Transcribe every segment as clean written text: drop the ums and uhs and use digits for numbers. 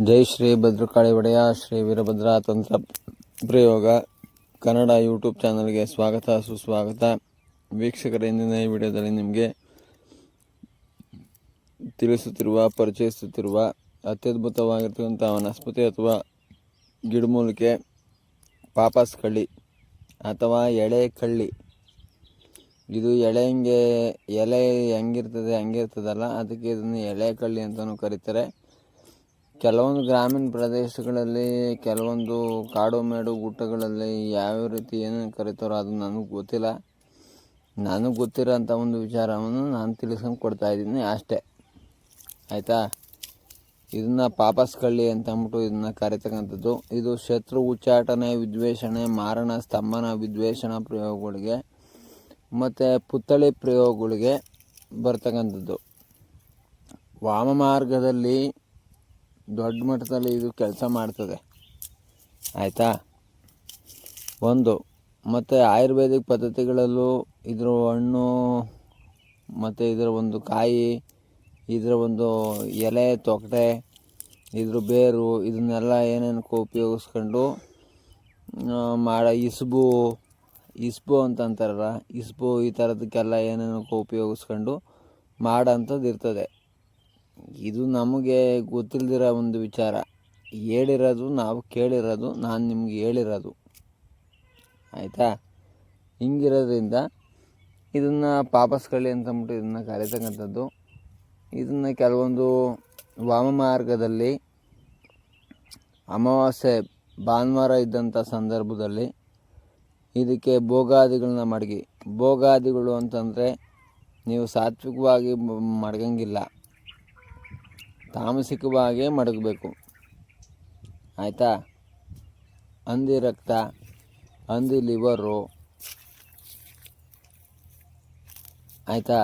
ಜೈ ಶ್ರೀ ಭದ್ರಕಾಳಿ ಒಡೆಯ ಶ್ರೀ ವೀರಭದ್ರ ತಂತ್ರ ಪ್ರಯೋಗ ಕನ್ನಡ ಯೂಟ್ಯೂಬ್ ಚಾನಲ್ಗೆ ಸ್ವಾಗತ ಸುಸ್ವಾಗತ. ವೀಕ್ಷಕರ, ಇಂದಿನ ಈ ವಿಡಿಯೋದಲ್ಲಿ ನಿಮಗೆ ಪರಿಚಯಿಸುತ್ತಿರುವ ಅತ್ಯದ್ಭುತವಾಗಿರ್ತಕ್ಕಂಥ ವನಸ್ಪತಿ ಅಥವಾ ಗಿಡಮೂಲಿಕೆ ಪಾಪಸ್ ಕಳ್ಳಿ ಅಥವಾ ಎಳೆ ಕಳ್ಳಿ. ಇದು ಎಲೆ ಹೆಂಗಿರ್ತದಲ್ಲ, ಅದಕ್ಕೆ ಇದನ್ನು ಎಳೆ ಕಳ್ಳಿ ಅಂತಲೂ ಕರೀತಾರೆ. ಕೆಲವೊಂದು ಗ್ರಾಮೀಣ ಪ್ರದೇಶಗಳಲ್ಲಿ, ಕೆಲವೊಂದು ಕಾಡು ಮೇಡು ಗುಡ್ಡಗಳಲ್ಲಿ ಯಾವ ರೀತಿ ಏನೇನು ಕರೀತಾರೋ ಅದು ನನಗೆ ಗೊತ್ತಿಲ್ಲ. ನನಗೆ ಗೊತ್ತಿರೋ ಅಂಥ ಒಂದು ವಿಚಾರವನ್ನು ನಾನು ತಿಳಿಸ್ಕೊಂಡು ಕೊಡ್ತಾಯಿದ್ದೀನಿ ಅಷ್ಟೇ, ಆಯಿತಾ. ಇದನ್ನು ಪಾಪಸ್ ಕಳ್ಳಿ ಅಂತ ಅಂದ್ಬಿಟ್ಟು ಇದನ್ನು ಕರೀತಕ್ಕಂಥದ್ದು. ಇದು ಶತ್ರು ಉಚ್ಚಾಟನೆ, ವಿದ್ವೇಷಣೆ, ಮಾರಣ, ಸ್ತಂಭನ, ವಿದ್ವೇಷಣ ಪ್ರಯೋಗಗಳಿಗೆ ಮತ್ತು ಪುತ್ಥಳಿ ಪ್ರಯೋಗಗಳಿಗೆ ಬರ್ತಕ್ಕಂಥದ್ದು. ವಾಮ ಮಾರ್ಗದಲ್ಲಿ ದೊಡ್ಡ ಮಟ್ಟದಲ್ಲಿ ಇದು ಕೆಲಸ ಮಾಡ್ತದೆ, ಆಯಿತಾ. ಮತ್ತು ಆಯುರ್ವೇದಿಕ್ ಪದ್ಧತಿಗಳಲ್ಲೂ ಇದರ ಹಣ್ಣು ಮತ್ತು ಇದರ ಒಂದು ಕಾಯಿ, ಇದರ ಒಂದು ಎಲೆ, ತೊಗಟೆ, ಇದ್ರ ಬೇರು, ಇದನ್ನೆಲ್ಲ ಏನೇನಕ್ಕೆ ಉಪಯೋಗಿಸ್ಕೊಂಡು ಇಸ್ಬು ಅಂತ ಅಂತಾರಲ್ಲ, ಇಸ್ಬು ಈ ಥರದಕ್ಕೆಲ್ಲ ಏನೇನಕ್ಕೆ ಉಪಯೋಗಿಸ್ಕೊಂಡು ಮಾಡೋಂಥದ್ದು ಇರ್ತದೆ. ಇದು ನಮಗೆ ಗೊತ್ತಿಲ್ಲದಿರೋ ಒಂದು ವಿಚಾರ, ಹೇಳಿರೋದು, ನಾವು ಕೇಳಿರೋದು, ನಾನು ನಿಮ್ಗೆ ಹೇಳಿರೋದು, ಆಯಿತಾ. ಹಿಂಗಿರೋದ್ರಿಂದ ಇದನ್ನು ಪಾಪಸ್ ಕಳ್ಳಿ ಅಂತಂದ್ಬಿಟ್ಟು ಇದನ್ನು ಕರೀತಕ್ಕಂಥದ್ದು. ಇದನ್ನು ಕೆಲವೊಂದು ವಾಮ ಮಾರ್ಗದಲ್ಲಿ ಅಮಾವಾಸ್ಯೆ ಭಾನುವಾರ ಇದ್ದಂಥ ಸಂದರ್ಭದಲ್ಲಿ ಇದಕ್ಕೆ ಭೋಗಾದಿಗಳನ್ನ ಮಡಗಿ, ಭೋಗಾದಿಗಳು ಅಂತಂದರೆ ನೀವು ಸಾತ್ವಿಕವಾಗಿ ಮಡಗಂಗಿಲ್ಲ, ತಾಮಸಿಕವಾಗೇ ಮಡಗಬೇಕು, ಆಯಿತಾ. ಹಂದಿ ರಕ್ತ, ಹಂದಿ ಲಿವರು, ಆಯಿತಾ.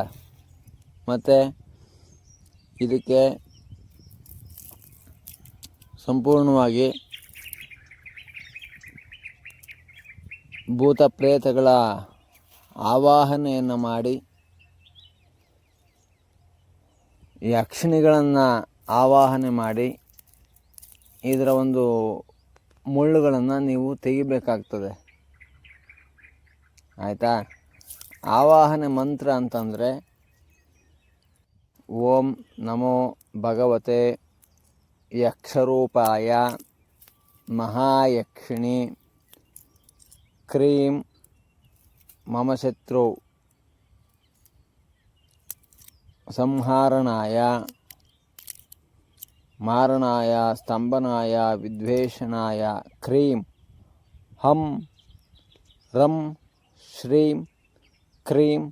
ಮತ್ತು ಇದಕ್ಕೆ ಸಂಪೂರ್ಣವಾಗಿ ಭೂತ ಪ್ರೇತಗಳ ಆವಾಹನೆಯನ್ನು ಮಾಡಿ, ಯಕ್ಷಿಣಿಗಳನ್ನು ಆವಾಹನೆ ಮಾಡಿ, ಇದರ ಒಂದು ಮುಳ್ಳುಗಳನ್ನು ನೀವು ತೆಗಿಬೇಕಾಗ್ತದೆ, ಆಯಿತಾ. ಆವಾಹನೆ ಮಂತ್ರ ಅಂತಂದರೆ ಓಂ ನಮೋ ಭಗವತೆ ಯಕ್ಷರೂಪಾಯ ಮಹಾಯಕ್ಷಿಣಿ ಕ್ರೀಂ ಮಮ ಶತ್ರು ಸಂಹಾರಣಾಯ ಮಾರಣಾಯ ಸ್ತಂಭನಾಯ ವಿದ್ವೇಷಣಾಯ ಕ್ರೀಂ ಹಂ ರಂ ಶ್ರೀಂ ಕ್ರೀಂ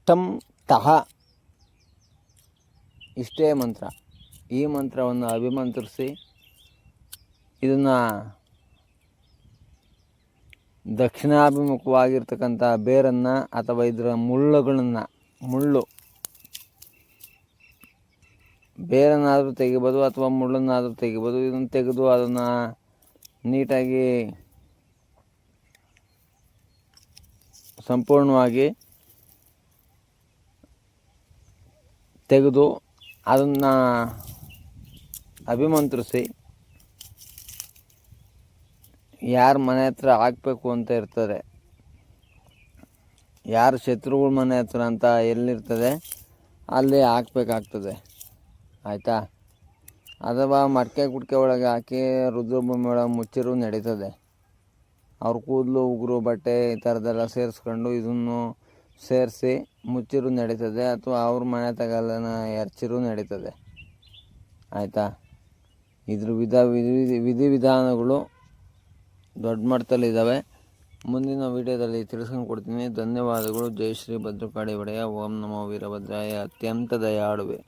ಟಂ ತಹ. ಇಷ್ಟೇ ಮಂತ್ರ. ಈ ಮಂತ್ರವನ್ನು ಅಭಿಮಂತ್ರಿಸಿ ಇದನ್ನು ದಕ್ಷಿಣಾಭಿಮುಖವಾಗಿರ್ತಕ್ಕಂಥ ಬೇರನ್ನು ಅಥವಾ ಇದರ ಬೇರನ್ನಾದರೂ ತೆಗಿಬೋದು ಅಥವಾ ಮುಳ್ಳನ್ನಾದರೂ ತೆಗಿಬೋದು. ಇದನ್ನು ತೆಗೆದು ಅದನ್ನು ನೀಟಾಗಿ ಸಂಪೂರ್ಣವಾಗಿ ತೆಗೆದು ಅದನ್ನು ಅಭಿಮಂತ್ರಿಸಿ ಯಾರ ಮನೆ ಹತ್ರ ಹಾಕಬೇಕು ಅಂತ ಇರ್ತದೆ, ಯಾರ ಶತ್ರುಗಳ ಮನೆ ಹತ್ರ ಅಂತ ಎಲ್ಲಿರ್ತದೆ ಅಲ್ಲಿ ಹಾಕಬೇಕಾಗ್ತದೆ, ಆಯಿತಾ. ಅಥವಾ ಮಡಕೆ ಗುಡ್ಕೆ ಒಳಗೆ ಹಾಕಿ ರುದ್ರಭೂಮಿ ಒಳಗೆ ಮುಚ್ಚಿರೂ ನಡೀತದೆ. ಅವ್ರ ಕೂದಲು, ಉಗುರು, ಬಟ್ಟೆ ಈ ಥರದ್ದೆಲ್ಲ ಸೇರಿಸ್ಕೊಂಡು ಇದನ್ನು ಸೇರಿಸಿ ಮುಚ್ಚಿರೂ ನಡೀತದೆ, ಅಥವಾ ಅವ್ರ ಮನೆ ತಗಲನ ಎರಚಿರೂ ನಡೀತದೆ, ಆಯಿತಾ. ಇದ್ರ ವಿಧಿವಿಧಾನಗಳು ದೊಡ್ಡ ಮಟ್ಟದಲ್ಲಿದ್ದಾವೆ. ಮುಂದಿನ ವಿಡಿಯೋದಲ್ಲಿ ತಿಳಿಸ್ಕೊಂಡು ಕೊಡ್ತೀನಿ. ಧನ್ಯವಾದಗಳು. ಜೈ ಶ್ರೀ ಭದ್ರಕಾಳಿ ಒಡೆಯ. ಓಂ ನಮೋ ವೀರಭದ್ರಾಯ. ಅತ್ಯಂತ ದಯಾಳುವೆ.